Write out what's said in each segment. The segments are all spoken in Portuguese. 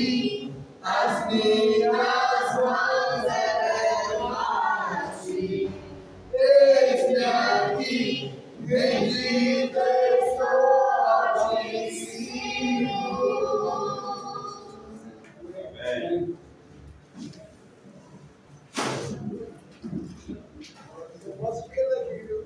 aqui, as minhas mãos elevam a ti. Eis-me aqui, bendito estou a ti, Senhor. Amém. Eu posso ficar daqui, viu?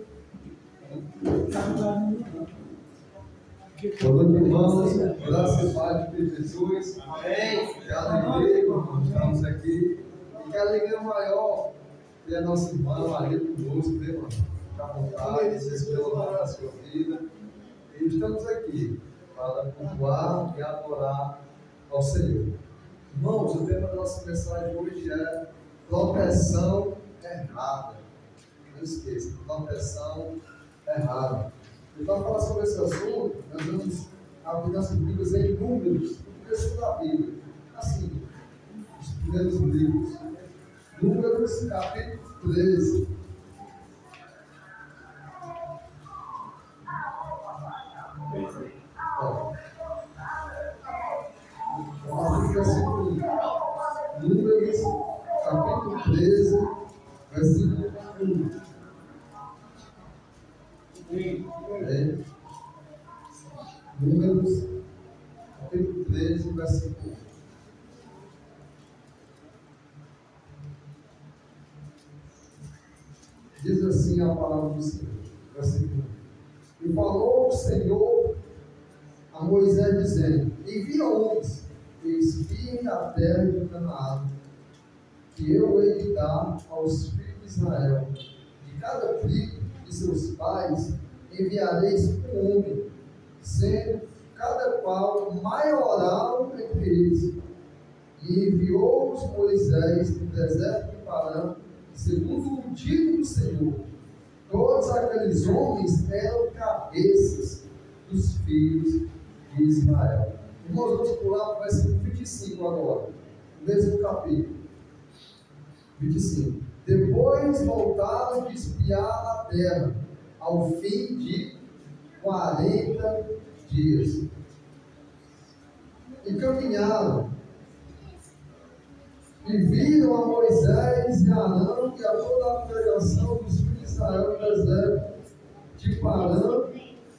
Boa noite, irmãos. Graças e paz de Jesus. Amém. Que alegria, irmãos, estamos aqui. E que alegria maior ter a nossa irmã Maria conosco, né, irmão? Fica à vontade, vocês pelo nome da sua vida. E estamos aqui para cultuar e adorar ao Senhor. Irmãos, o tema da nossa mensagem hoje é proteção errada. Não esqueça, proteção errada. Então, para falar sobre esse assunto, nós vamos abrir nossas Bíblias em Números, no começo da Bíblia. Assim, os primeiros livros. Números, capítulo 13. Versículo 1. Números, capítulo 13, versículo 1. Números, capítulo 13, versículo 1. Diz assim a palavra do Senhor, versículo 1. E falou o Senhor a Moisés, dizendo: envia homens que espiem a terra de Canaã, que eu hei de dar aos filhos de Israel. De cada tribo de seus pais enviareis um homem, sendo cada qual maioral entre eles. E enviou-os Moisés no deserto de Parã, segundo o dito do Senhor. Todos aqueles homens eram cabeças dos filhos de Israel. Irmãos, vamos pular para o versículo 25 agora, no mesmo capítulo. 25. Depois voltaram de espiar a terra, ao fim de 40 dias. E caminharam, e viram a Moisés e a Arão e a toda a congregação dos filhos de Israel no deserto de Parã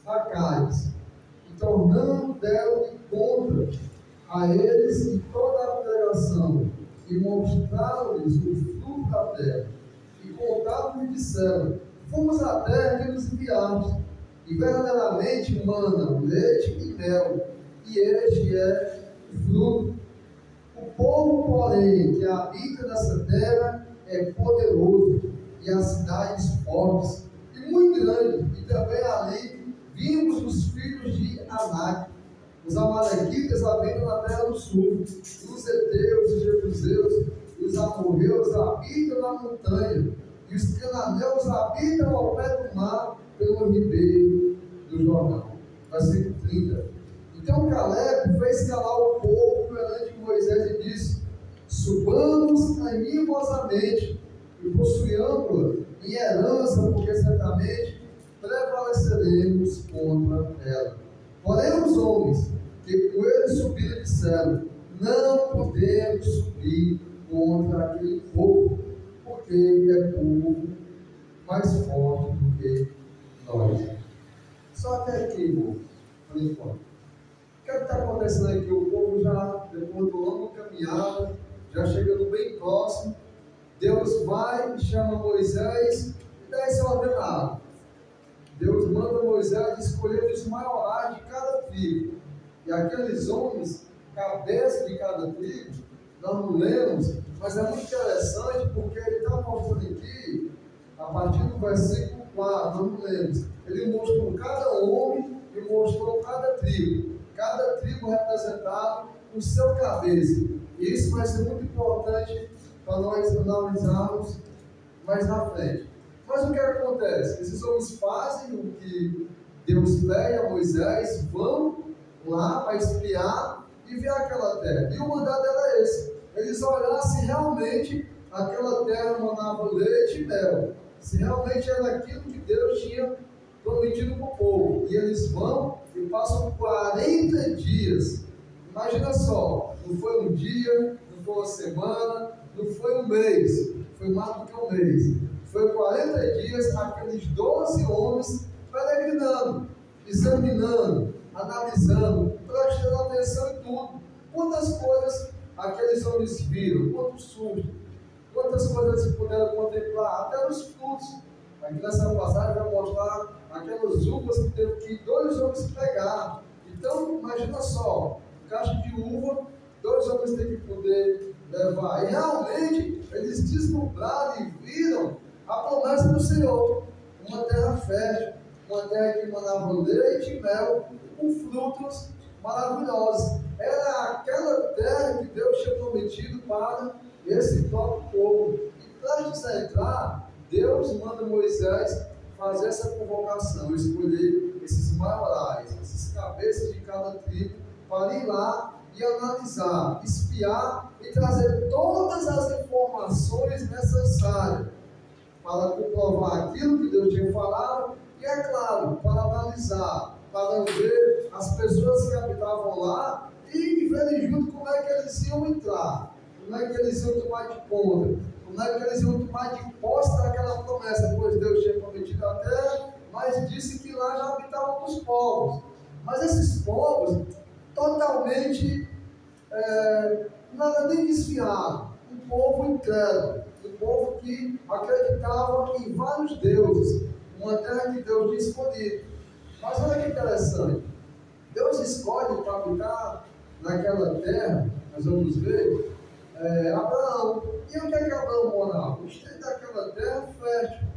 a Cádiz. E tornando deram-lhe conta a eles e toda a congregação, e mostraram-lhes o fruto da terra. E contaram-lhe e disseram: fomos à terra que nos enviaste, e verdadeiramente mana leite e mel, e este é o fruto. O povo, porém, que habita nessa terra é poderoso, e as cidades fortes, e muito grande, e também ali vimos os filhos de Anak, os amalequitas habitam na terra do sul, os heteus, os jebuseus, os amorreus habitam na montanha, e os cananeus habitam ao pé do mar, pelo ribeiro do Jordão. Versículo 30. Então Caleb fez calar o povo perante Moisés e disse: subamos animosamente e possuamos-la em herança, porque certamente prevaleceremos contra ela. Porém os homens que com ele subiram disseram: não podemos subir contra aquele povo, porque ele é povo mais forte do que nós. Só até aqui, irmão, por enquanto. O que está acontecendo aqui? O povo já, depois do longo caminhada, já chegando bem próximo, Deus vai e chama Moisés e dá esse ordenado. Deus manda Moisés escolher os maiorais de cada tribo. E aqueles homens, cabeça de cada tribo, nós não lemos, mas é muito interessante porque ele está mostrando aqui, a partir do versículo 4, nós não lemos. Ele mostrou cada homem e mostrou cada tribo representado o seu cabeça. E isso vai ser muito importante para nós analisarmos mais na frente. Mas o que acontece? Esses homens fazem o que Deus pede a Moisés, vão lá para espiar e ver aquela terra. E o mandado era esse: eles olharam se realmente aquela terra manava leite e mel, se realmente era aquilo que Deus tinha prometido para o povo. E eles vão e passam 40 dias Imagina só, não foi um dia, não foi uma semana, não foi um mês, foi mais do que um mês. Foi 40 dias aqueles 12 homens peregrinando, examinando, analisando, prestando atenção em tudo. Quantas coisas aqueles homens viram, quantos sustos, quantas coisas puderam contemplar, até os frutos. Aqui nessa passagem vai mostrar aquelas uvas que teve que 2 homens pegar. Então, imagina só, caixa de uva, 2 homens têm que poder levar. E realmente, eles deslumbraram e viram a promessa do Senhor. Uma terra fértil, uma terra que manava leite e mel, com frutos maravilhosos. Era aquela terra que Deus tinha prometido para esse próprio povo. E para a gente entrar, Deus manda Moisés fazer essa convocação, escolher esses maiorais, essas cabeças de cada tribo, para ir lá e analisar, espiar e trazer todas as informações necessárias para comprovar aquilo que Deus tinha falado e, é claro, para analisar, para ver as pessoas que habitavam lá e verem junto como é que eles iam entrar, como é que eles iam tomar de conta, como é que eles iam tomar de posse daquela promessa, pois Deus tinha prometido a terra, mas disse que lá já habitavam os povos. Mas esses povos, totalmente, não era nem desviado, um povo incrédulo, um povo que acreditava em vários deuses, uma terra que Deus tinha escolhido. Mas olha que interessante, Deus escolhe para habitar naquela terra, nós vamos ver, Abraão. E onde é que Abraão morava? O extremo daquela terra fértil.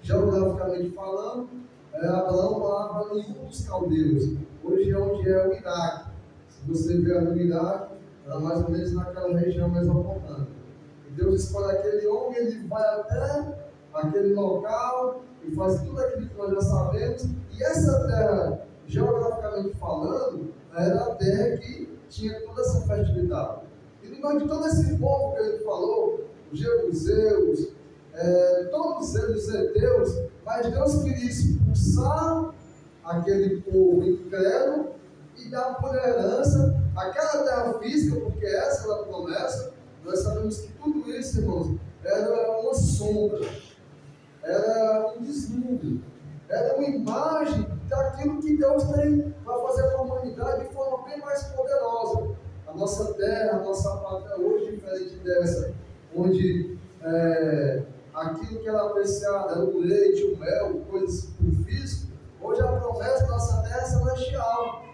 Geograficamente falando, Abraão morava em Ur dos Caldeus, hoje é onde é o Iraque. Se você ver no Iraque, era mais ou menos naquela região mesopotâmica. E Deus escolhe aquele homem, ele vai até aquele local e faz tudo aquilo que nós já sabemos. E essa terra, geograficamente falando, era a terra que tinha toda essa fertilidade. E no meio de todo esse povo que ele falou, os jebuseus, todos eles, os heteus, mas Deus queria expulsar aquele povo incrédulo e dar por herança aquela terra física, porque essa era a promessa. Nós sabemos que tudo isso, irmãos, era uma sombra, era um deslumbre, era uma imagem daquilo que Deus tem para fazer para a humanidade de forma bem mais poderosa. A nossa terra, a nossa pátria hoje, diferente dessa, onde aquilo que era apreciado era o leite, o mel, coisas por físico, hoje a promessa da nossa terra é celestial.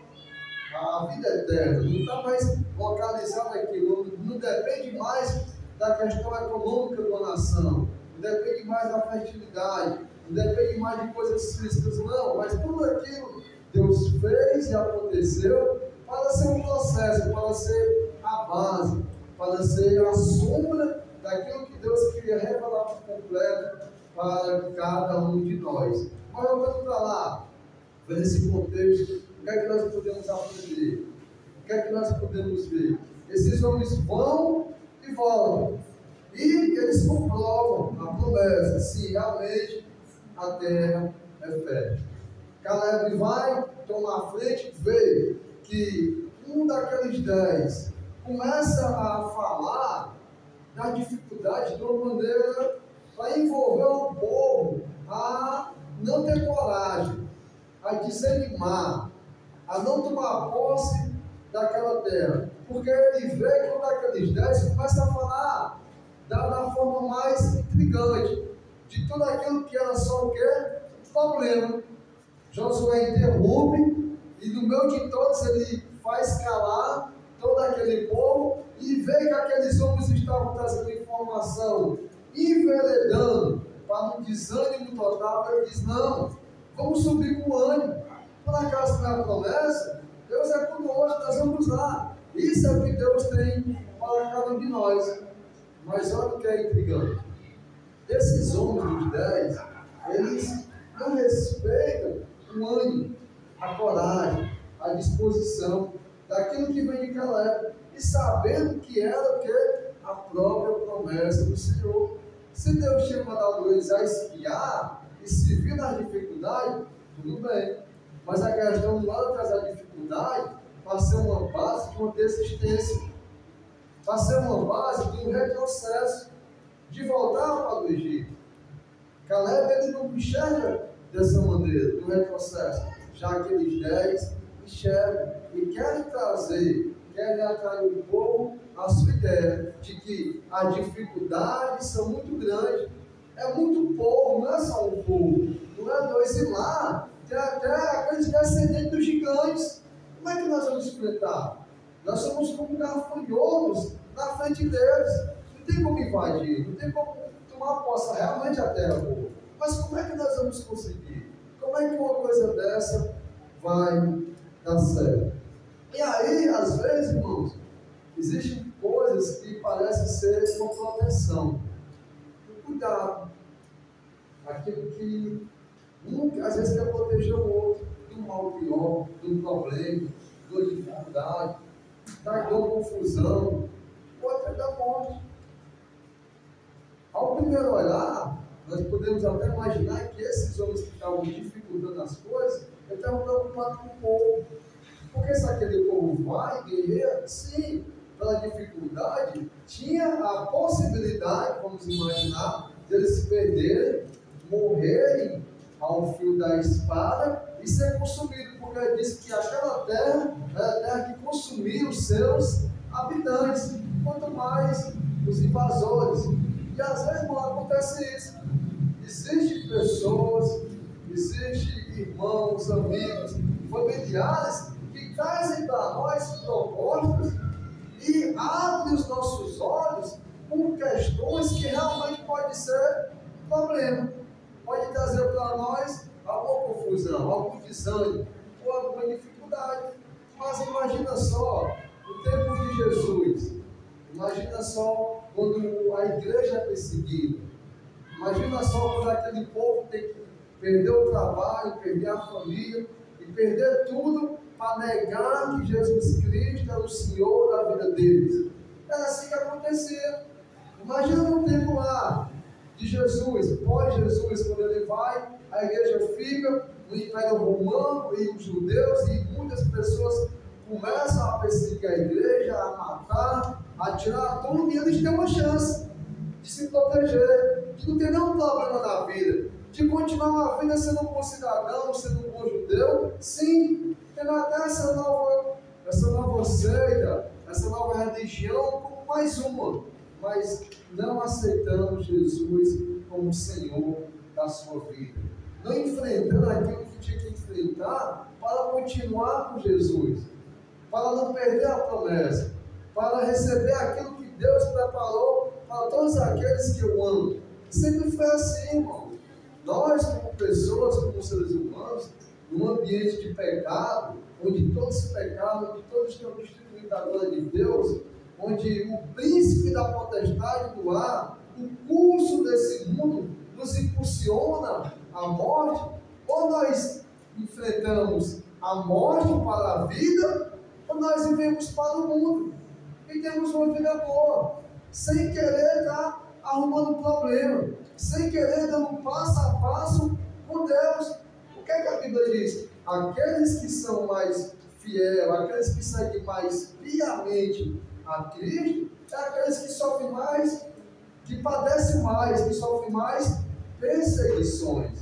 A vida eterna não está mais localizada aqui, não depende mais da questão econômica de uma nação, não depende mais da fertilidade, não depende mais de coisas físicas, não, mas tudo aquilo Deus fez e aconteceu para ser um processo, para ser a base, para ser a sombra daquilo que Deus queria revelar por completo para cada um de nós. Mas voltando para lá, vendo esse contexto, o que é que nós podemos aprender? O que é que nós podemos ver? Esses homens vão e voltam. E eles comprovam a promessa, se realmente a terra é fértil. Caleb vai tomar a frente, vê que um daqueles 10 começa a falar da dificuldade de uma maneira para envolver o povo a não ter coragem, a desanimar, a não tomar posse daquela terra. Porque ele vê que um daqueles 10 começa a falar da forma mais intrigante, de tudo aquilo que era só o quê? Problema. Josué interrompe e no meio de todos ele faz calar todo aquele povo e vê que aqueles homens estavam trazendo informação enveredando para um desânimo total. Ele diz: não, vamos subir com ânimo. Por acaso não é a promessa? Deus é conosco, nós vamos lá. Isso é o que Deus tem para cada um de nós. Mas olha o que é intrigante. Esses homens dos 10, eles não respeitam o ânimo, a coragem, a disposição daquilo que vem de Caleb, e sabendo que era o que? A própria promessa do Senhor. Se Deus tinha mandado eles a espiar e se viu nas dificuldades, tudo bem. Mas a questão não era trazer a dificuldade para ser uma base de uma desistência, para ser uma base de um retrocesso, de voltar para o Egito. Caleb, ele não enxerga dessa maneira, do retrocesso, já aqueles 10 enxergam e querem trazer, querem atrair o povo à sua ideia de que as dificuldades são muito grandes. É muito povo, não é só um povo, não é dois, e lá tem até aqueles descendentes dos gigantes. Como é que nós vamos enfrentar? Nós somos como gafanhotos na frente deles. Não tem como invadir, não tem como tomar posse realmente a terra boa. Mas como é que nós vamos conseguir? Como é que uma coisa dessa vai dar certo? E aí, às vezes, irmãos, existem coisas que parecem ser uma proteção. Cuidado. Aquilo que nunca, às vezes, quer proteger o outro de um mal pior, de um problema, de uma dificuldade, de uma confusão, ou até da morte. Ao primeiro olhar, nós podemos até imaginar que esses homens que estavam dificultando as coisas, estavam preocupados com o povo. Porque se aquele povo vai guerrear, sim, pela dificuldade, tinha a possibilidade, vamos imaginar, de eles se perderem, morrerem ao fio da espada e ser consumidos, porque ele disse que aquela terra era a terra que consumia os seus habitantes, quanto mais os invasores. E às vezes não acontece isso. Existem pessoas, existem irmãos, amigos, familiares que trazem para nós propostas e abrem os nossos olhos com questões que realmente podem ser problema. Pode trazer para nós alguma confusão, algum desânimo ou alguma dificuldade. Mas imagina só, no tempo de Jesus, imagina só quando a igreja é perseguida. Imagina só quando aquele povo tem que perder o trabalho, perder a família e perder tudo para negar que Jesus Cristo é o Senhor da vida deles. Era assim que acontecia. Imagina no tempo lá de Jesus, pós-Jesus, quando ele vai, a igreja fica no Império Romano e os judeus, e muitas pessoas começam a perseguir a igreja, a matar, a tirar tudo, e eles têm uma chance de se proteger, de não ter nenhum problema na vida, de continuar a vida sendo um bom cidadão, sendo um bom judeu, sim, tendo até essa nova seita, essa nova religião como mais uma, mas não aceitando Jesus como Senhor da sua vida, não enfrentando aquilo que tinha que enfrentar para continuar com Jesus, para não perder a promessa, para receber aquilo que Deus preparou para todos aqueles que o amam. Sempre foi assim, irmão. Nós, como pessoas, como seres humanos, num ambiente de pecado, onde todos se pecaram, onde todos estão destituídos da glória de Deus, onde o príncipe da potestade do ar, o curso desse mundo, nos impulsiona à morte, ou nós enfrentamos a morte para a vida, ou nós vivemos para o mundo e temos uma vida boa, sem querer estar arrumando problema, sem querer dando um passo a passo com Deus. O que é que a Bíblia diz? Aqueles que são mais fiéis, aqueles que seguem mais piamente a Cristo, é aqueles que sofrem mais, que padecem mais, que sofrem mais perseguições.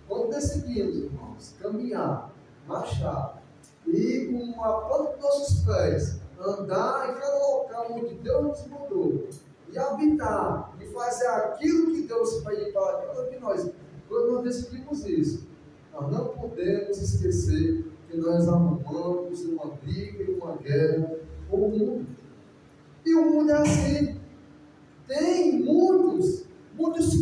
Quando decidimos, irmãos, caminhar, marchar, e com a planta dos nossos pés, andar em cada local onde Deus nos mandou, e habitar, e fazer aquilo que Deus pede para cada um de nós, quando nós decidimos isso, nós não podemos esquecer que nós arrumamos uma briga e uma guerra com o mundo. E o mundo é assim. Tem muitos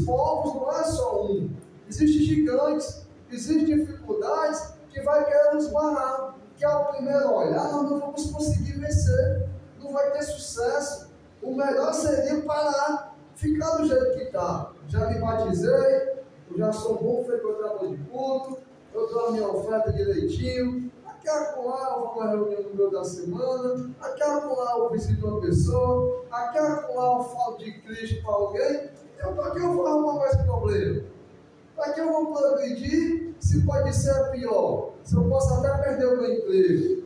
povos, não é só um. Existem gigantes, existem dificuldades que vai querer nos barrar, que ao primeiro olhar nós não vamos conseguir vencer, não vai ter sucesso. O melhor seria parar, ficar do jeito que está. Já me batizei, eu já sou bom frequentador de culto, eu dou a minha oferta direitinho, aqui acolá eu vou na reunião no meio da semana, aqui acolá eu visito uma pessoa, aqui acolá eu falo de Cristo para alguém. Então para que eu vou arrumar mais problema? Para que eu vou progredir se pode ser pior? Se eu posso até perder o meu emprego?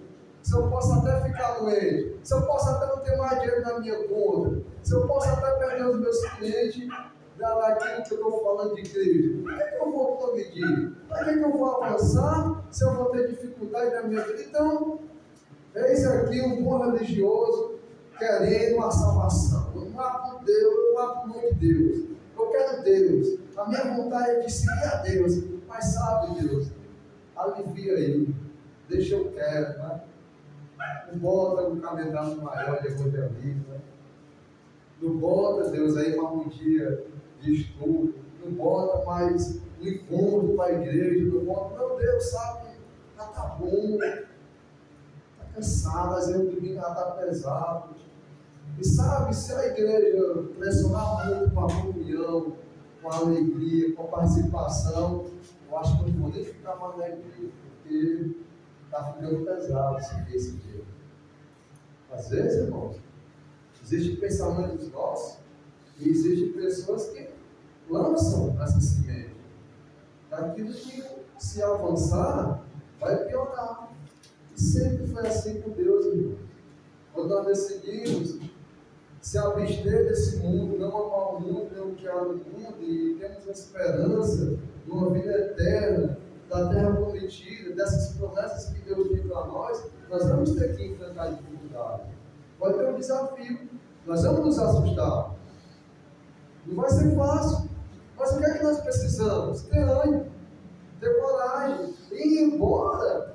se eu posso até ficar doente, se eu posso até não ter mais dinheiro na minha conta, se eu posso até perder os meus clientes daquilo que eu estou falando de igreja, para que eu vou progredir? Para que eu vou avançar se eu vou ter dificuldade na minha vida? Então, eis aqui um bom religioso querendo a salvação. Eu não vá por Deus, eu não vá por nome de Deus. Eu quero Deus. A minha vontade é de seguir a Deus. Mas sabe, Deus, alivia aí. Deixa eu quieto, né? Não bota um calendário maior de evangelismo, né? Não bota, Deus, aí um dia de estudo. Não bota mais um encontro para a igreja. Não bota, meu Deus, sabe? Já tá bom. Está cansado, às vezes o domingo já está pesado. E sabe, se a igreja pressionar muito com a comunhão, com a alegria, com a participação, eu acho que eu não vou nem ficar mais na igreja, porque está ficando pesado esse dia. Às vezes, irmãos, existem pensamentos nossos e existem pessoas que lançam essa semente. Daquilo que, se avançar, vai piorar. E sempre foi assim com Deus, irmão. Quando nós decidimos se abster desse mundo, não amar o mundo, nem o que há no mundo, e temos a esperança de uma vida eterna, da terra prometida, dessas promessas que Deus tem para nós vamos ter que enfrentar dificuldade. Pode ter um desafio, nós vamos nos assustar. Não vai ser fácil, mas o que é que nós precisamos? Ter ânimo, ter coragem, ir embora.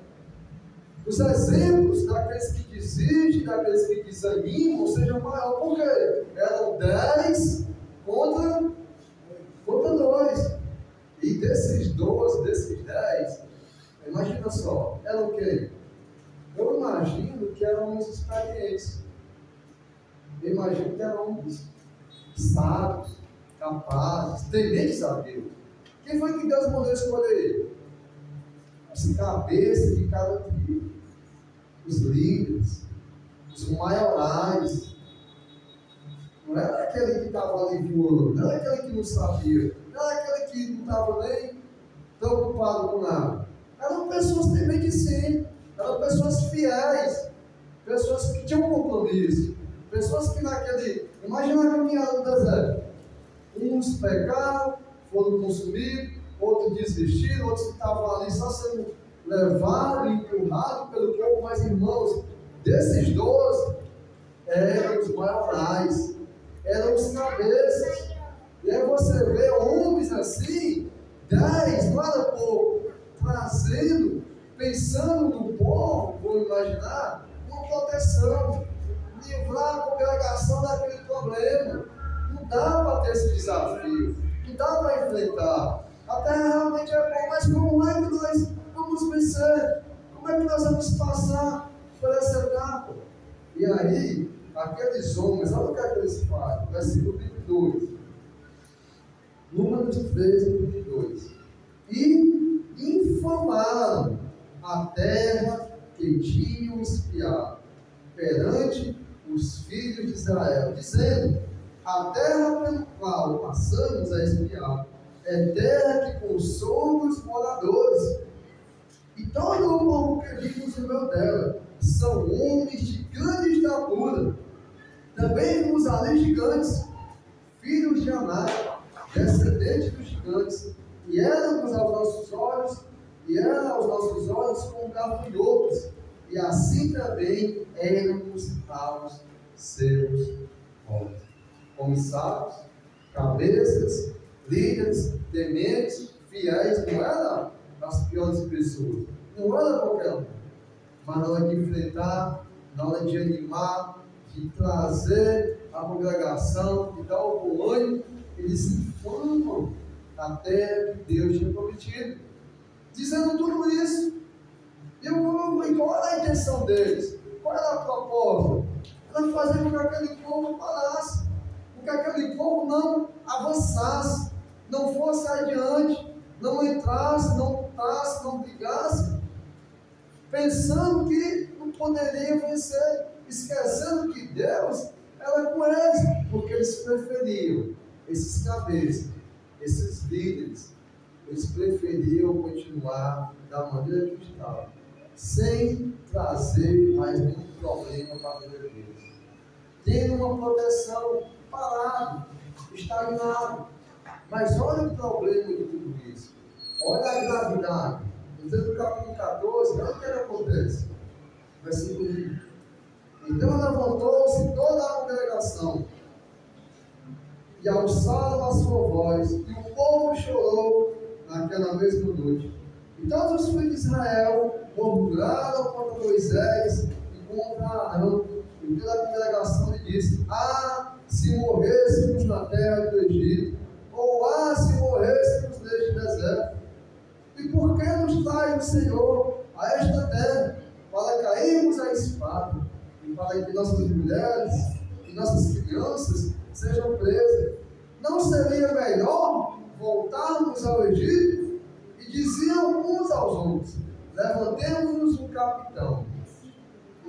Os exemplos daqueles que desistem, daqueles que desanimam, sejam maiores. Por quê? Eram 10 contra 2. E desses 12, desses 10, imagina só, eram o quê? Eu imagino que eram uns experientes. Eu imagino que eram uns sábios, capazes, tementes a Deus. Quem foi que Deus mandou escolher? As cabeças de cada tribo, os líderes, os maiorais. Não era aquele que estava ali voando, não era aquele que não sabia, não era aquele que não estava nem preocupado com nada. Eram pessoas tementes sim, eram pessoas fiéis, pessoas que tinham compromisso, pessoas que naquele, imagina a caminhada no deserto, uns pecaram, foram consumidos, outros desistiram, outros estavam ali só sendo levados, empurrados pelo povo, mas irmãos, desses 12, eram os maiorais, eram os cabeças. E aí você vê homens assim, 10, não era pouco, trazendo, pensando no povo, vou imaginar, uma proteção, livrar a congregação daquele problema. Não dá para ter esse desafio, não dá para enfrentar. A terra realmente é bom, mas como é que nós vamos vencer? Como é que nós vamos passar por essa etapa? E aí, aqueles homens, olha o que é que eles fazem, versículo 22. Números 13, 22. E infamaram a terra que tinham espiado perante os filhos de Israel, dizendo: a terra pelo qual passamos a espiar é terra que consome os moradores, e todo o povo que vive no meio dela são homens de grande estatura. Também vimos ali gigantes, filhos de Anak, descendentes dos gigantes, e éramos aos nossos olhos como gafanhotos, e assim também éramos aos seus olhos. Comissários, cabeças, líderes, tementes, fiéis, não era as piores pessoas, não era qualquer um, mas na hora de enfrentar, na hora de animar, de trazer a congregação, de dar o bom ânimo, eles inflamam a terra que Deus tinha prometido, dizendo tudo isso. E qual era a intenção deles? Qual era a proposta? Era fazer com que aquele povo parasse, com que aquele povo não avançasse, não fosse adiante, não entrasse, não lutasse, não brigasse, pensando que não poderia vencer, esquecendo que Deus era com eles, porque eles preferiam, esses cabeças, esses líderes, eles preferiam continuar da maneira que estavam, sem trazer mais nenhum problema para a vida deles. Tendo uma proteção, parado, estagnado. Mas olha o problema de tudo isso. Olha a gravidade. Então, no capítulo 14, olha o que acontece. Versículo 1. Então levantou-se toda a congregação e alçaram a sua voz, e o povo chorou naquela mesma noite. E todos os filhos de Israel murmuraram contra Moisés e contra Arão, e toda a congregação lhe disse: ah, se morrêssemos na terra do Egito, ou ah, se morrêssemos neste deserto. E por que nos traz o Senhor a esta terra, para cairmos à espada, e para que nossas mulheres e nossas crianças sejam presas? Não seria melhor voltarmos ao Egito? E diziam uns aos outros: levantemos-nos um capitão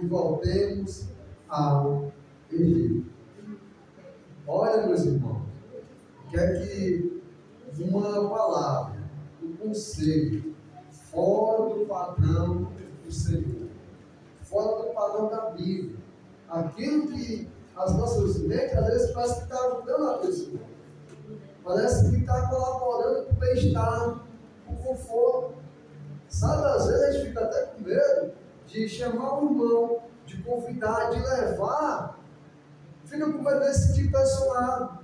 e voltemos ao Egito. Olha, meus irmãos, quer que uma palavra, um conselho fora do padrão do Senhor, fora do padrão da Bíblia, aquilo que as nossas mentes às vezes parece que está ajudando a pessoa, parece que está colaborando para o bem-estar, para o conforto. Sabe, às vezes a gente fica até com medo de chamar o irmão, de convidar, de levar, fica com medo desse tipo de personagem.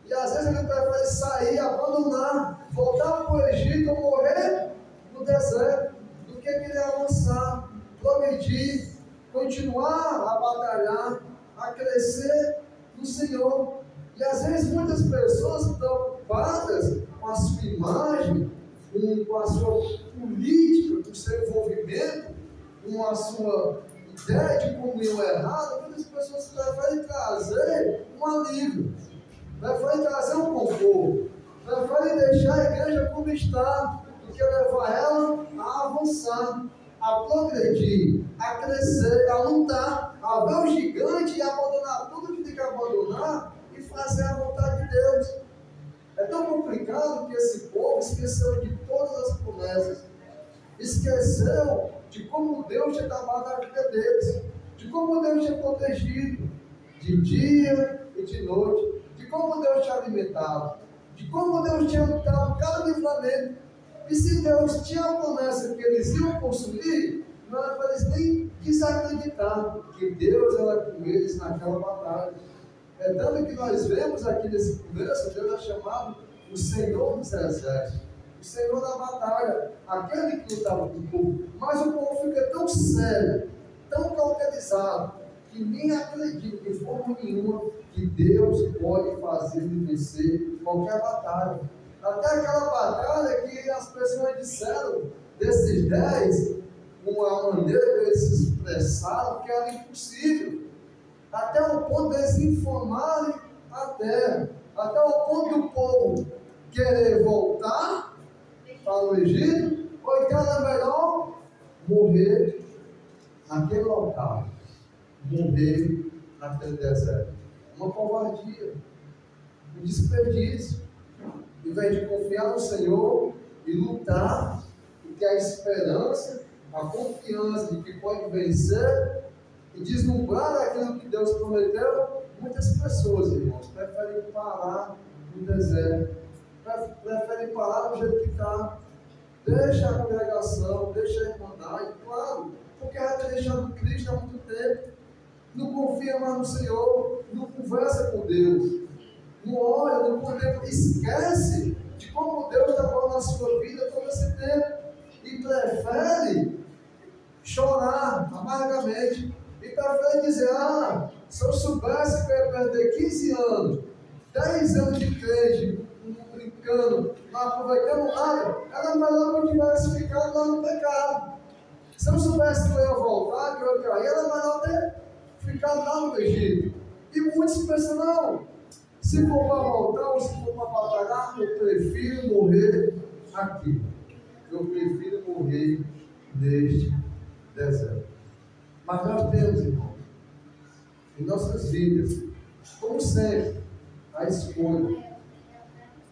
E às vezes ele prefere sair, abandonar, voltar para o Egito ou morrer no deserto, do que querer avançar, progredir, continuar a batalhar, a crescer no Senhor. E às vezes muitas pessoas estão preocupadas com a sua imagem, com a sua política, com o seu envolvimento, com a sua ideia de comunhão errada. Muitas pessoas preferem trazer um alívio, preferem trazer um conforto, preferem deixar a igreja como está, do que levar ela a avançar, a progredir, a crescer, a lutar, a ver o gigante e abandonar tudo que tem que abandonar e fazer a vontade de Deus. É tão complicado que esse povo esqueceu de todas as promessas, esqueceu de como Deus tinha trabalhado na vida deles, de como Deus tinha protegido, de dia e de noite, de como Deus tinha alimentado, de como Deus tinha dado cada livramento. E se Deus tinha a promessa que eles iam possuir, não era para eles nem desacreditar que Deus era com eles naquela batalha. É tanto que nós vemos aqui nesse começo, Deus é chamado o Senhor dos Exércitos, o Senhor da batalha, aquele que lutava com o povo. Mas o povo fica tão sério, tão cauterizado, que nem acredita de forma nenhuma que Deus pode fazer vencer qualquer batalha. Até aquela batalha que as pessoas disseram desses 10, uma maneira que eles se expressaram que era impossível. Até o ponto de eles infamarem a terra, até o ponto do povo querer voltar para o Egito, ou então era melhor morrer naquele local, morrer naquele deserto. Uma covardia, um desperdício. Em vez de confiar no Senhor e lutar, e ter a esperança, a confiança de que pode vencer e deslumbrar aquilo que Deus prometeu, muitas pessoas, irmãos, preferem parar no deserto, preferem parar do jeito que está. Deixa a congregação, deixa a irmandade, claro, porque já tem deixado Cristo há muito tempo, não confia mais no Senhor, não conversa com Deus, não olha, não contempla, esquece de como Deus trabalhou na sua vida todo esse tempo e prefere chorar amargamente e prefere dizer: ah, se eu soubesse que eu ia perder 15 anos, 10 anos de crente, brincando, não aproveitando nada, era melhor que eu tivesse ficado lá no pecado. Se eu soubesse que eu ia voltar, que eu ia cair, era melhor ter ficado lá no Egito. E muitos pensam: não, se for para voltar ou se for para batalhar, eu prefiro morrer aqui. Eu prefiro morrer neste deserto. Mas nós temos, irmãos, em nossas vidas, como sempre, a escolha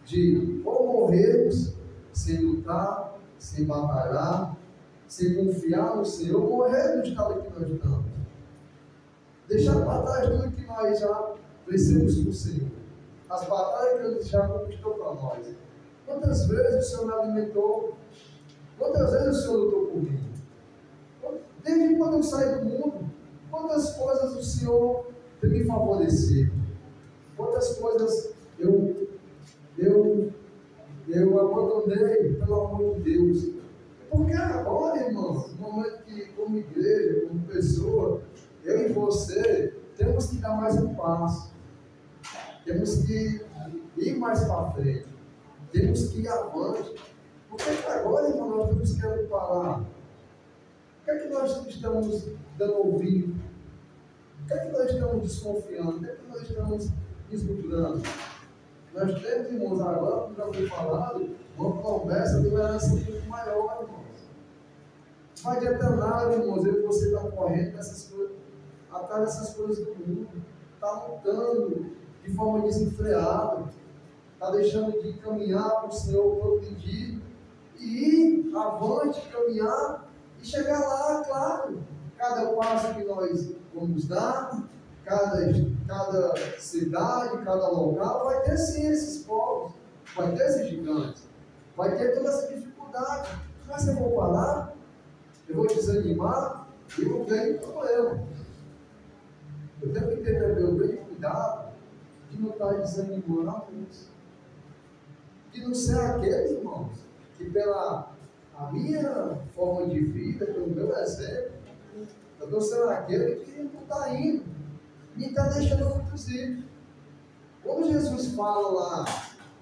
de ou morrermos sem lutar, sem batalhar, sem confiar no Senhor, morrer no estado que nós estamos. Deixar para trás tudo que nós já vencemos com o Senhor. As batalhas que Ele já conquistou para nós. Quantas vezes o Senhor me alimentou? Quantas vezes o Senhor lutou por mim? Desde quando eu saí do mundo, quantas coisas o Senhor tem me favorecido? Quantas coisas eu abandonei pelo amor de Deus? Porque agora, irmão, no momento que, como igreja, como pessoa, eu e você temos que dar mais um passo. Temos que ir mais para frente. Temos que ir avante. Porque agora, irmão, nós estamos querendo parar. O que é que nós estamos dando ouvido? O que é que nós estamos desconfiando? O que é que nós estamos desmudando? Nós temos, irmãos, agora, como já foi falado, uma promessa de uma herança muito maior, irmãos. Não adianta nada, irmãos, eu e você está correndo nessas coisas, atrás dessas coisas do mundo, está lutando de forma desenfreada, está deixando de caminhar para o Senhor progredir e ir avante, caminhar e chegar lá, claro. Cada passo que nós vamos dar, cada cidade, cada local, vai ter sim esses povos, vai ter esses gigantes, vai ter toda essa dificuldade. Mas se eu vou parar, eu vou desanimar e eu tenho problema. Eu tenho que ter também o bem cuidado de não estar desanimando a luz. De não ser aquele, irmãos, que pela a minha forma de vida, pelo meu exemplo, eu estou sendo aquele que não está indo, e está deixando eu conduzir. Quando Jesus fala lá,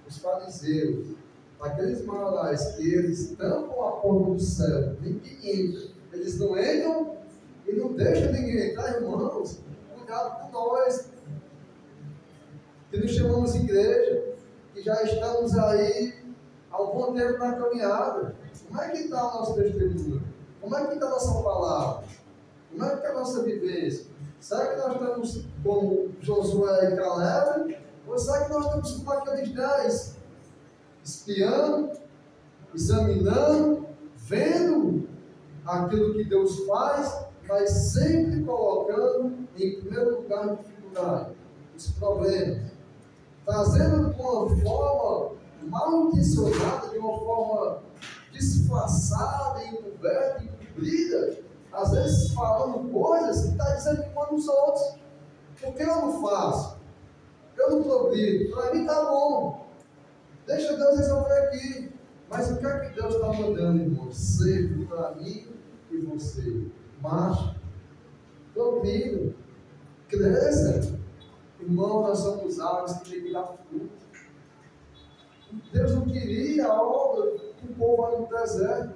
os fariseus, aqueles maiorais que eles tampam a porta do céu, ninguém entra, eles não entram e não deixam ninguém entrar, irmãos. Cuidado com nós, que nos chamamos igreja, que já estamos aí há um bom tempo na caminhada. Como é que está o nosso testemunho? Como é que está a nossa palavra? Como é que está a nossa vivência? Será que nós estamos como Josué e Caleb? Ou será que nós estamos como aqueles 10? Espiando, examinando, vendo aquilo que Deus faz, mas sempre colocando em primeiro lugar a dificuldade, os problemas, fazendo de uma forma mal intencionada, de uma forma disfarçada, encoberta, encobrida, às vezes falando coisas que está desanimando os outros. Por que eu não faço? Eu não progrido, para mim está bom. Deixa Deus resolver aqui. Mas o que é que Deus está mandando, irmão? Sempre para mim e você. Marcha, progrida, cresça. Irmão, nós somos árvores que tem que dar fruto. Deus não queria a obra do povo ali no deserto.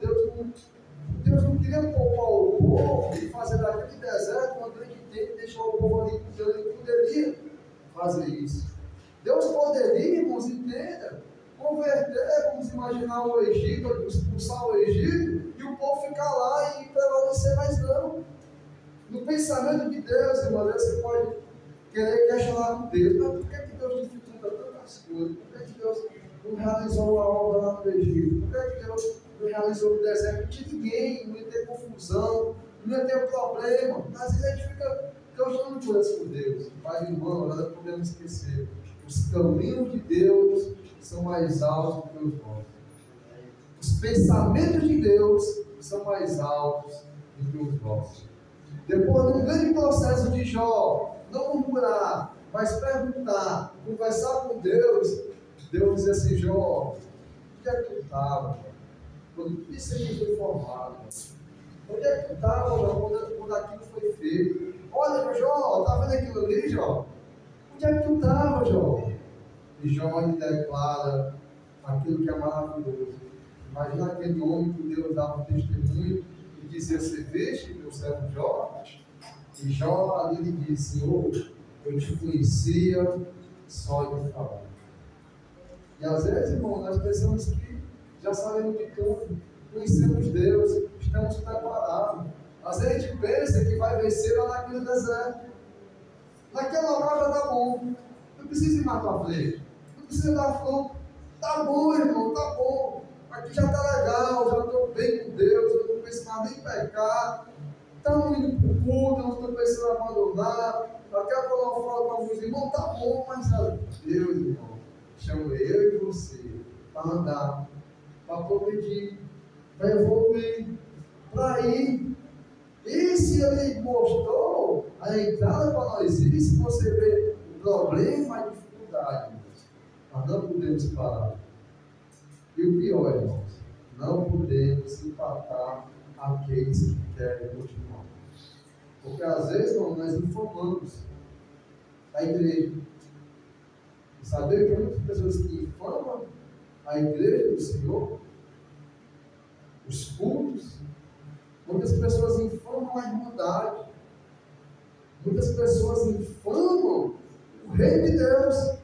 Deus não queria poupar o povo e fazer daquele deserto uma grande tenda e deixar o povo ali. Ele poderia fazer isso. Deus poderia, irmãos, entenda, converter, vamos imaginar o Egito, expulsar o Egito e o povo ficar lá e prevalecer, mas não. No pensamento de Deus, irmão, você pode querer questionar com Deus, mas por que Deus dificulta tantas coisas? Por que Deus não realizou a obra lá no Egito? Por que Deus não realizou no deserto? Não tinha ninguém, não ia ter confusão, não ia ter problema. Às vezes a gente fica questionando coisas por Deus. Mas, irmão, nós não podemos esquecer. Os caminhos de Deus são mais altos do que os nossos. Os pensamentos de Deus são mais altos do que os nossos. Depois de um grande processo de Jó, não murmurar, mas perguntar, conversar com Deus, Deus diz assim: Jó, onde é que tu estava? Quando isso aqui foi formado, onde é que tu estava quando aquilo foi feito? Olha, Jó, está vendo aquilo ali, Jó? Onde é que tu estava, Jó? E Jó lhe declara aquilo que é maravilhoso. Imagina aquele homem que Deus dava um testemunho e dizia: você veste meu servo Jó? E Jó ali lhe disse: Senhor, eu te conhecia só de falar. E às vezes, irmão, nós pensamos que já sabemos de tudo, conhecemos Deus, estamos preparados. Às vezes a gente pensa que vai vencer lá naquele deserto. Naquele local já está bom. Não precisa ir mais para frente. Não precisa dar fogo. Está bom, irmão, está bom. aqui já está legal, já estou bem com Deus, eu não penso mais nem em pecar, estamos indo para o culto, não estou pensando em abandonar, até quando eu falo com alguns irmãos, tá bom, mas Deus, irmão, chamo eu e você para andar, para progredir, para evoluir, para ir. E se ele mostrou a entrada para nós ir, se você vê o problema, a dificuldade, nós não podemos parar. E o pior, irmãos, não podemos empatar aqueles que querem continuar. Porque às vezes, irmão, nós infamamos a igreja. E saber que muitas pessoas que infamam a igreja do Senhor, os cultos, muitas pessoas infamam a irmandade, muitas pessoas infamam o reino de Deus.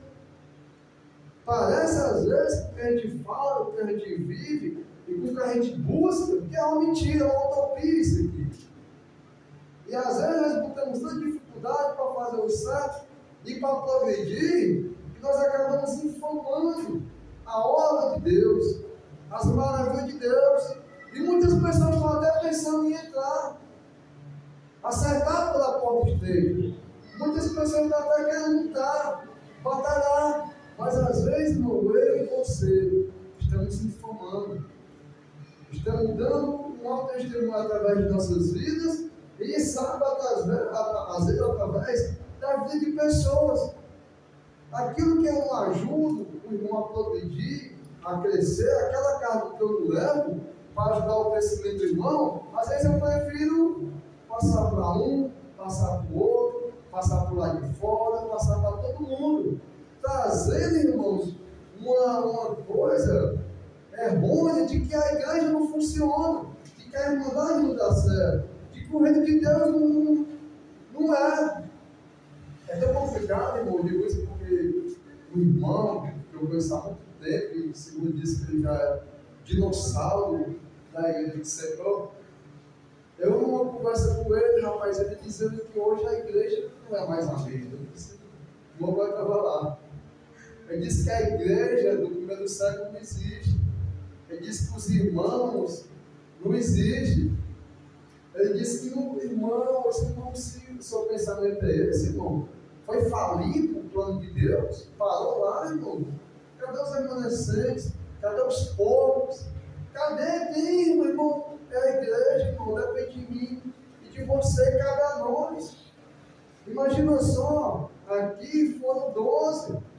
Parece às vezes que a gente fala, o que a gente vive e o que a gente busca, que é uma mentira, uma utopia isso aqui. E às vezes nós botamos tanta dificuldade para fazer o certo e para progredir, que nós acabamos infamando a obra de Deus, as maravilhas de Deus. E muitas pessoas estão até pensando em entrar, acertar pela porta estreita. Muitas pessoas estão até querendo lutar, batalhar. Mas às vezes, eu e você estamos infamando, estamos dando um mau testemunho através de nossas vidas e sabe, às vezes através da vida de pessoas. Aquilo que eu não ajudo o irmão a progredir, a crescer, aquela carga que eu não levo para ajudar o crescimento do irmão, às vezes eu prefiro passar para um, passar para o outro, passar para o lado de fora, passar para todo mundo. Trazendo, irmãos, uma coisa errônea de que a igreja não funciona, de que a irmandade não dá certo, de que o reino de Deus não é. É tão complicado, irmão, eu digo isso porque o irmão, que eu conheço há muito tempo, e segundo disse que ele já é dinossauro da igreja de Secão, eu numa conversa com ele, rapaz, ele dizendo que hoje a igreja não é mais a mesma. Eu disse, o irmão vai estava lá. Ele disse que a igreja do primeiro século não existe. Ele disse que os irmãos não existem. Ele disse que o irmão, se o seu pensamento é esse, irmão, foi falido o plano de Deus, parou lá, irmão. Cadê os remanescentes? Cadê os povos? Cadê quem, irmão? É a igreja, irmão, depende de mim e de você, cabe a nós. Imagina só, aqui foram 12.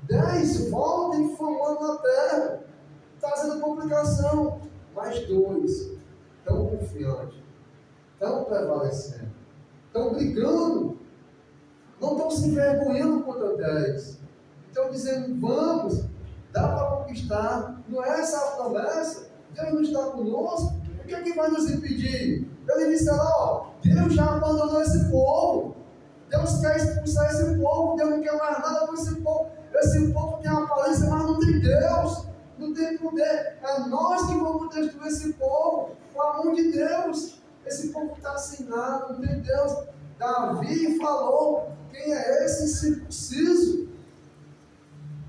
10 voltam infamando na terra, trazendo complicação, mais 2 estão confiantes, estão prevalecendo, estão brigando, não estão se envergonhando contra 10, estão dizendo, vamos, dá para conquistar, não é essa a promessa, Deus não está conosco, o que é que vai nos impedir? Ele disse lá, ó, Deus já abandonou esse povo, Deus quer expulsar esse povo, Deus não quer mais nada com esse povo. Esse povo tem aparência, mas não tem Deus, não tem poder. É nós que vamos destruir esse povo, com a mão de Deus. Esse povo está sem nada, não tem Deus. Davi falou: quem é esse incircunciso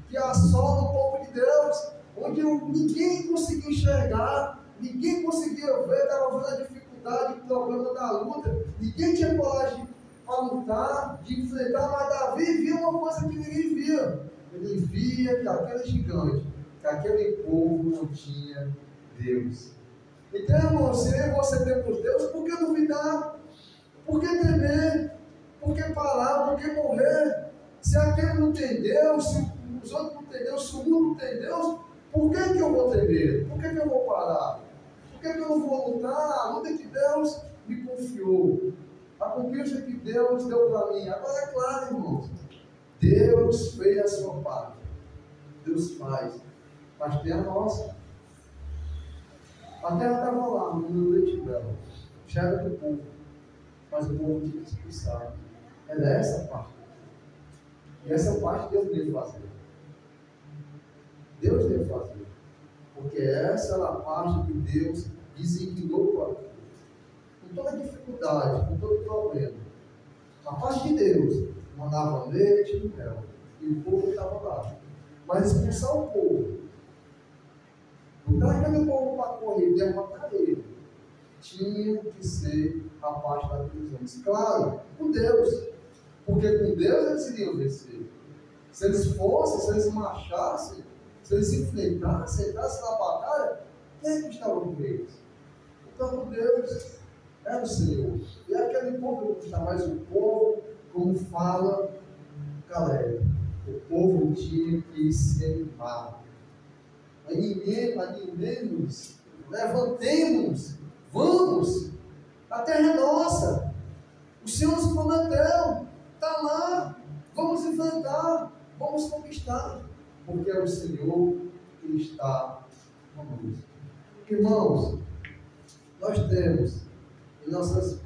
que assola o povo de Deus? Onde ninguém conseguia enxergar, ninguém conseguia ver, estava vendo a dificuldade, o problema da luta, ninguém tinha coragem para lutar, de enfrentar, mas Davi via uma coisa que ninguém via. Ele via que aquele gigante, que aquele povo não tinha Deus. Então, irmão, se você temos Deus, por que duvidar? Por que temer? Por que parar? Por que morrer? Se aquele não tem Deus, se os outros não têm Deus, se o mundo não tem Deus, por que eu vou temer? Por que eu vou parar? Por que eu não vou lutar? A luta que Deus me confiou, a conquista que Deus deu para mim. Agora é claro, irmãos, Deus fez a sua parte, Deus faz, mas tem a nossa. A terra estava lá, no leite dela, cheia do povo, mas o povo tinha que expulsar. Era essa parte. E essa parte Deus deve fazer. Deus deve fazer. Porque essa era a parte que Deus designou para nós. Com toda dificuldade, com todo problema. A parte de Deus mandava leite e mel. E o povo estava lá. Mas expulsar o povo Então aquele povo para correr, derrotar ele, tinha que ser a parte daqueles homens. Claro, com Deus. Porque com Deus eles iriam vencer. Se eles fossem, se eles marchassem, se eles se enfrentassem, entrassem na batalha, quem é que estava com eles? Então, com Deus era o Senhor. E aquele povo não está mais o povo, como fala Caleb. O povo tinha que se animar. Animemos, levantemos, vamos, a terra é nossa. O Senhor nos prometeu, está lá, vamos enfrentar, vamos conquistar, porque é o Senhor que está conosco. Irmãos, nós temos em nossa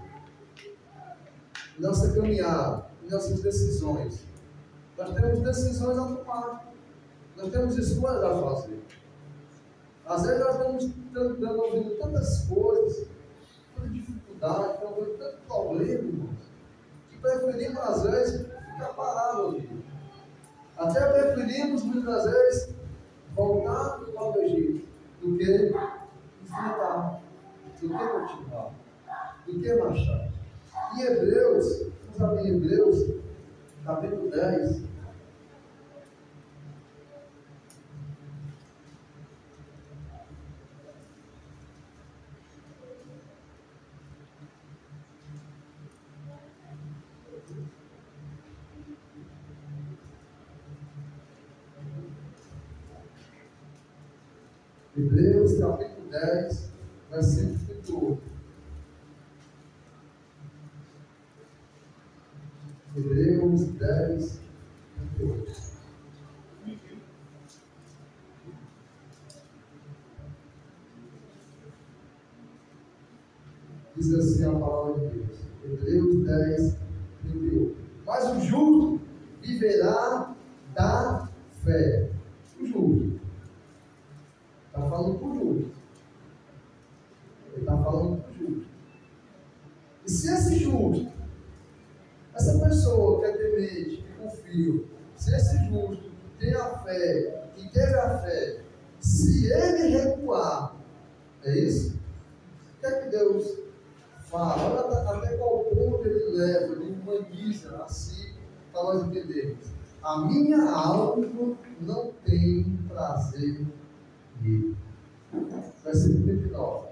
caminhada, em nossas decisões, nós temos decisões a tomar, nós temos escolhas a fazer. Às vezes nós estamos ouvindo tantas coisas, tanta dificuldade, estamos ouvindo tanto problema, irmãos, que preferimos às vezes ficar parado ali. Até preferimos muitas vezes voltar para o Egito do que enfrentar, do que continuar, do que marchar. Em Hebreus, vamos abrir Hebreus, capítulo 10. Hebreus capítulo 10, versículo 38. Hebreus 10, 38. Diz assim a palavra de Deus. Hebreus 10, 38. Mas o justo viverá da fé. O justo. Está falando por justo. Ele está falando por justo. E se esse justo, essa pessoa que é temente, que confia, se esse justo tem a fé, e teve a fé, se ele recuar, é isso? O que é que Deus fala? Olha até qual ponto ele leva, ele humaniza assim, para nós entendermos. A minha alma não tem prazer nele. Versículo 29.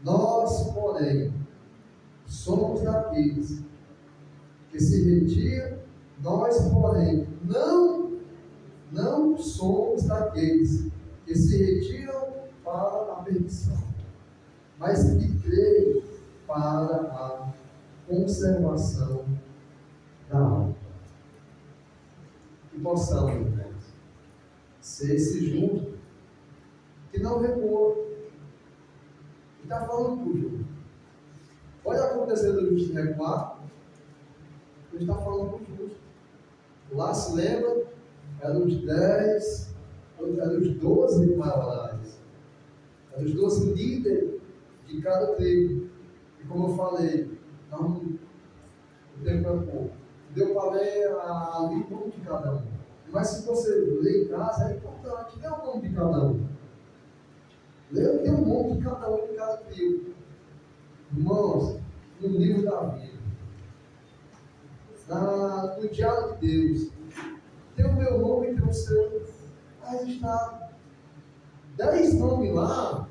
Nós, porém, somos daqueles que se retiram, nós, porém, não somos daqueles que se retiram para a perdição, mas que creem para a conservação da alma. Que possamos, irmãos, ser esse justo que não recua, que está falando por justo. Pode acontecer do justo recuar, ele está falando por justo. Lá se lembra, eram os 10, eram os 12 maiores, eram os 12 líderes de cada tribo. E como eu falei, não, o tempo é pouco. Deu para ler ali o nome de cada um. Mas se você ler em casa, é importante, ler o nome de cada um. Ler o nome de cada um de cada tribo. Irmãos, no livro da vida, no diário de Deus, tem o meu nome e tem o seu. Mas está 10 nomes lá,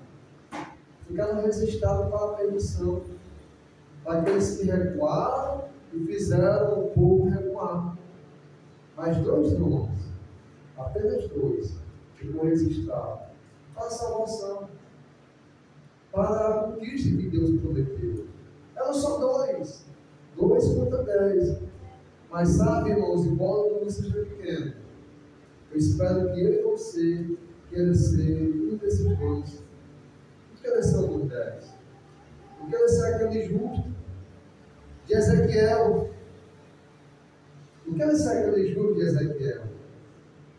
ficaram registrados para a permissão, para aqueles que recuaram e fizeram o povo recuar. Mas 2 nomes, apenas 2, ficou registrado para a salvação, para a conquista que Deus prometeu. Eram só 2 contra 10. Mas sabe, irmãos, embora o número seja pequeno, eu espero que eu e você queira ser um desses 2. Não queira ser um dos 10. Não queira ser aquele justo de Ezequiel. Não queira ser aquele justo de Ezequiel.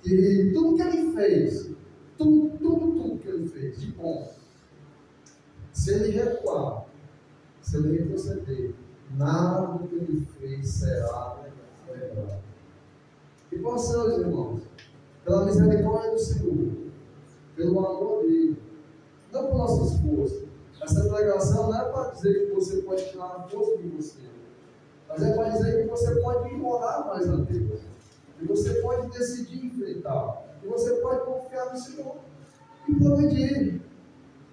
Que tudo que ele fez, tudo que ele fez de bom, se ele recuar, se ele retroceder, nada do que ele fez será lembrado. E possamos, irmãos, pela misericórdia do Senhor, pelo amor dele, não por nossas forças. Essa pregação não é para dizer que você pode tirar a força de você, mas é para dizer que você pode orar mais a Deus, que você pode decidir enfrentar, que você pode confiar no Senhor e progredir,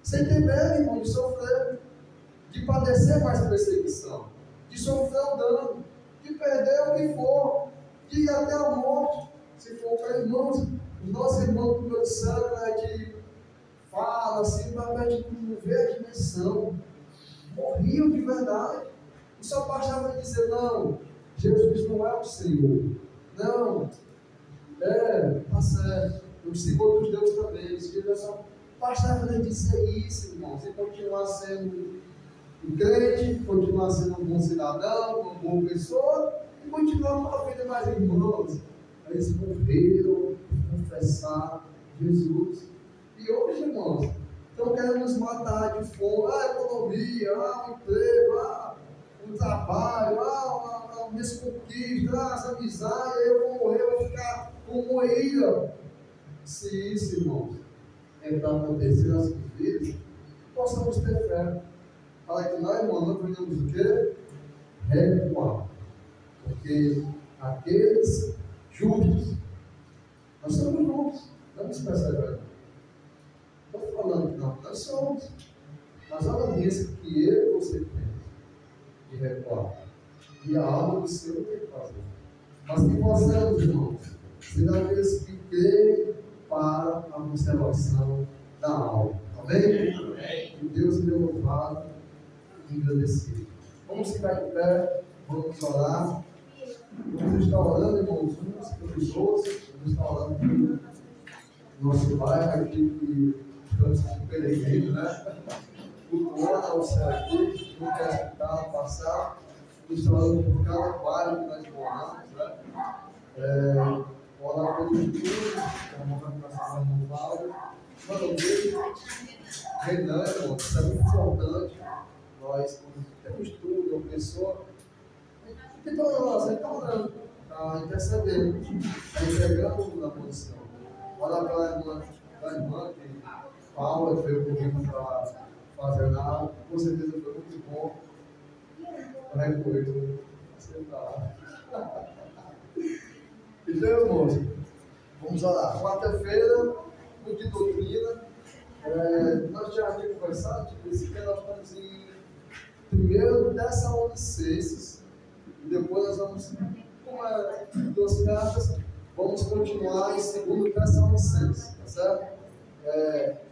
sem ter medo, irmão, de sofrer, de padecer mais perseguição, de sofrer o dano, de perder o que for, de ir até a morte, se for para irmãos, os nossos irmãos do meu sangue, né, que fala assim, mas a gente não vê a dimensão, morriam de verdade, e só bastava dizer, não, Jesus não é o Senhor, não, tá certo, eu sigo outros deuses também, eu só bastava dizer isso, irmãos, e continuar sendo um crente, continuar sendo um bom cidadão, uma boa pessoa, e continuar com a vida mais irmãos. Eles morreram por confessar Jesus. E hoje, irmãos, estão querendo nos matar de fome, economia, o emprego, o trabalho, minhas conquistas, as amizades, eu vou morrer, eu vou ficar com moída. Se isso, irmãos, é para acontecer nas nossas vidas, possamos ter fé. Para que nós, irmãos, não venhamos o quê? Recuar. Porque aqueles justos, nós somos justos, estamos percebendo. Não estou falando que não, nós somos. Mas olha o risco que eu e você tem de recuar. E a alma do Senhor tem que fazer. Mas que possamos, irmãos, ser aqueles que creem para a conservação da alma. Amém? Amém. Que Deus seja louvado e agradecido. Vamos ficar de pé, vamos orar. Vamos estar orando, irmãos, uns pelos outros. Vamos estar orando pelo nosso bairro aqui, que estamos com peregrino, né? Cultuando ao céu aqui, não quer escutar, passar. Vamos estar orando por cada bairro que nós moramos, né? Orar pelos estudos, como vai passar no Paulo. Mano, um beijo. Renan, irmão, isso é muito importante. Nós temos tudo, uma pessoa. Então, nós está orando, está intercedendo, está entregando na posição. Olha para a irmã que Paula veio comigo para fazer nada, com certeza foi muito bom. Recolheu, sentar. Então, irmãos, vamos orar. Quarta-feira, culto de doutrina. Nós já tínhamos conversado, nós estamos em 1 Tessalonicenses, e depois nós vamos, como é 2 cartas, vamos continuar em 2 Tessalonicenses, tá certo?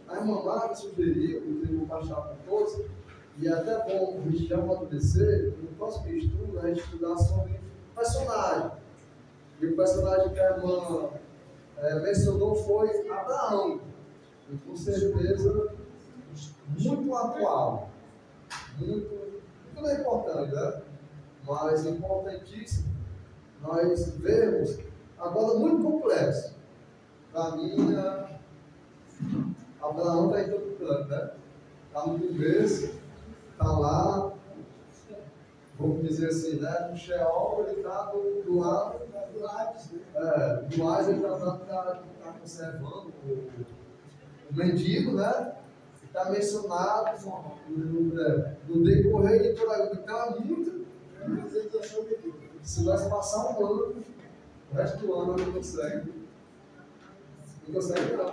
A irmã Mara sugeriu, eu vou baixar para todos, e é até bom a gente já amadurecer, no próximo estudo, a gente estudar sobre personagem. E o personagem que a irmã mencionou foi Abraão. E com certeza muito atual, muito não é importante, né? Mas importantíssimo nós vemos agora muito complexo. Para mim, Abraão está em todo canto, né? Está no começo, está lá, vamos dizer assim, né? No Sheol, ele está do lado do Hades, ele está conservando o mendigo, né? Está mencionado no decorrer de toda a vida. Então é muito. Se nós passar um ano, o resto do ano não consegue. Não consegue não.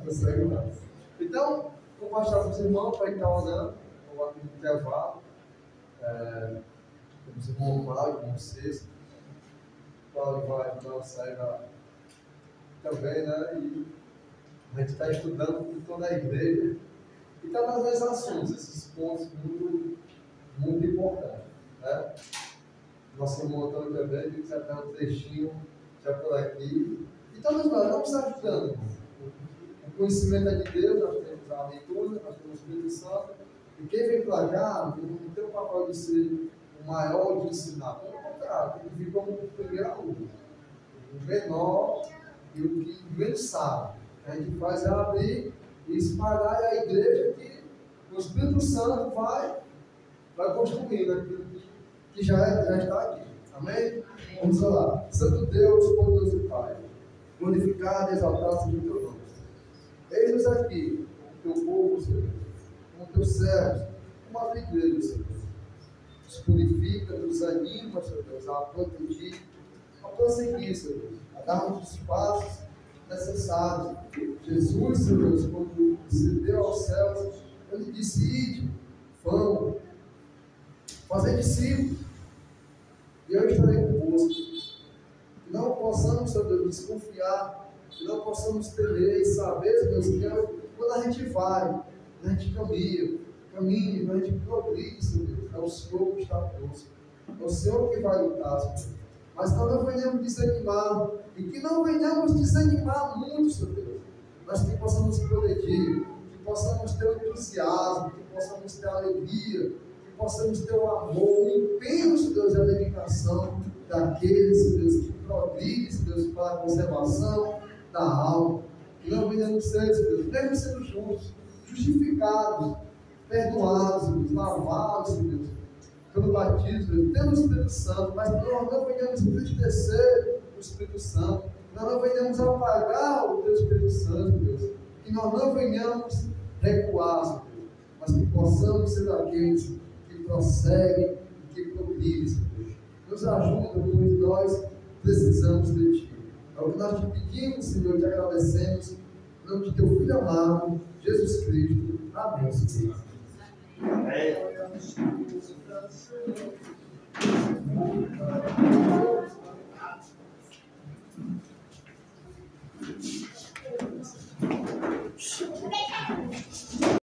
Consegue não. Então, vou mostrar para os irmãos para estar orando, ou aqui no intervalo. Temos o irmão Cláudio, o irmão César. O Cláudio vai sair também, né? E a gente está estudando por toda a igreja e está nas assuntos, esses pontos muito, muito importantes. Né? Nosso irmão Antônio também, que já está um trechinho já por aqui. Então, nós vamos ajudando. O conhecimento é de Deus, nós temos a leitura, nós temos o Espírito Santo. E quem vem para cá não tem o papel de ser o maior de ensinar. Pelo contrário, ele fica como o primeiro aluno. O menor e o que menos sabe. A gente faz é abrir e espalhar a igreja que o Espírito Santo vai construindo aquilo que já está aqui. Amém? Vamos lá. Santo Deus, poderoso Pai, glorificado e exaltado seja o teu nome. Eis-nos aqui, teu povo, Senhor, como teus servos, como a tua igreja, Senhor. Nos purifica, nos anima, Senhor Deus, a progredir, a prosseguir, Senhor Deus, a darmos os passos necessários. Jesus, Senhor Deus, quando desceu aos céus, ele disse: ide, vamos, fazer discípulos, e eu estarei convosco. Que não possamos, Senhor Deus, desconfiar, que não possamos temer e saber, Deus, que quando a gente vai, quando a gente caminha, quando a gente progride, Senhor Deus, é o Senhor que está conosco, é o Senhor que vai lutar, Senhor. Mas que não venhamos desanimar, e que não venhamos desanimar muito, Senhor Deus, mas que possamos progredir, que possamos ter o entusiasmo, que possamos ter a alegria, que possamos ter o amor, o empenho, Senhor Deus, e a dedicação daqueles, Senhor Deus, que progridem, Senhor Deus, para a conservação da alma. Que não venhamos ser, Senhor Deus, mesmo sendo justos, justificados, perdoados, Senhor Deus, lavados, Senhor Deus, pelo batismo, tendo o Espírito Santo, mas que nós não venhamos entristecer o Espírito Santo, que nós não venhamos apagar o teu Espírito Santo, Deus, que nós não venhamos recuar, Senhor Deus, mas que possamos ser aqueles que prosseguem e que progridem, Senhor Deus. Nos ajuda, pois nós precisamos de Ti. É o que nós te pedimos, Senhor, te agradecemos, em nome de teu Filho amado, Jesus Cristo. Amém, Senhor. Amém.